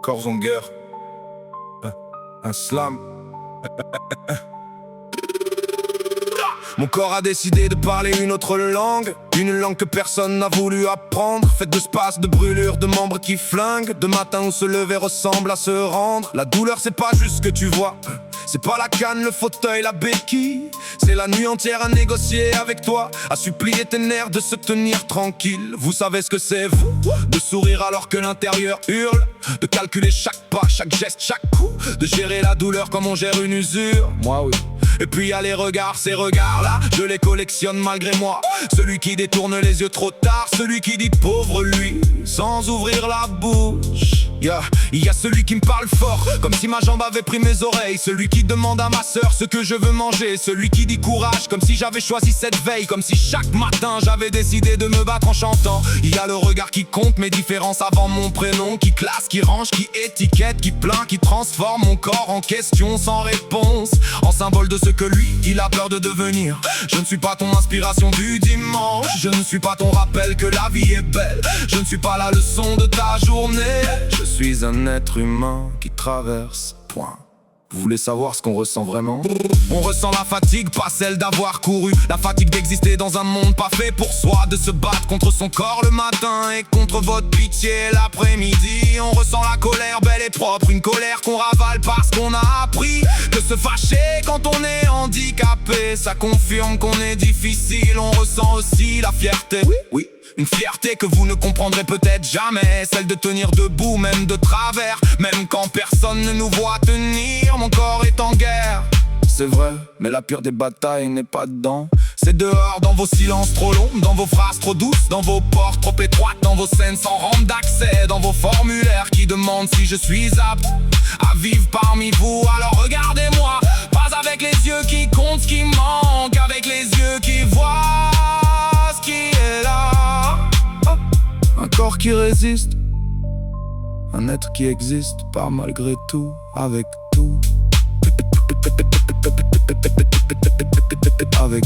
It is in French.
Korzonger, un slam. Mon corps a décidé de parler une autre langue, une langue que personne n'a voulu apprendre, faite de space, de brûlures, de membres qui flinguent, de matins où se lever ressemble à se rendre. La douleur c'est pas juste ce que tu vois, c'est pas la canne, le fauteuil, la béquille. C'est la nuit entière à négocier avec toi, à supplier tes nerfs de se tenir tranquille. Vous savez ce que c'est, vous, de sourire alors que l'intérieur hurle, de calculer chaque pas, chaque geste, chaque coup, de gérer la douleur comme on gère une usure. Moi oui. Et puis y a les regards, ces regards-là, je les collectionne malgré moi. Celui qui détourne les yeux trop tard, celui qui dit pauvre lui, sans ouvrir la bouche. Il y a celui qui me parle fort, comme si ma jambe avait pris mes oreilles. Celui qui demande à ma sœur ce que je veux manger. Celui qui dit courage, comme si j'avais choisi cette veille. Comme si chaque matin j'avais décidé de me battre en chantant. Il y a le regard qui compte mes différences avant mon prénom, qui classe, qui range, qui étiquette, qui plaint, qui transforme mon corps en question sans réponse, en symbole de ce que lui, il a peur de devenir. Je ne suis pas ton inspiration du dimanche, je ne suis pas ton rappel que la vie est belle, je ne suis pas la leçon de ta journée. Je suis un être humain qui traverse, point. Vous voulez savoir ce qu'on ressent vraiment? On ressent la fatigue, pas celle d'avoir couru. La fatigue d'exister dans un monde pas fait pour soi, de se battre contre son corps le matin et contre votre pitié l'après-midi. On ressent la colère belle et propre, une colère qu'on ravale parce qu'on a appris que se fâcher quand on est handicapé, ça confirme qu'on est difficile. On ressent aussi la fierté, oui, une fierté que vous ne comprendrez peut-être jamais, celle de tenir debout même de travers, même quand personne ne nous voit tenir. Mon corps est en guerre, c'est vrai, mais la pire des batailles n'est pas dedans. C'est dehors, dans vos silences trop longs, dans vos phrases trop douces, dans vos portes trop étroites, dans vos scènes sans rampe d'accès, dans vos formulaires qui demandent si je suis apte à vivre parmi vous. Alors regardez-moi, pas avec les yeux qui comptent ce qui manque, avec les yeux qui voient ce qui est là. Un corps qui résiste, un être qui existe, pas malgré tout, avec tout, avec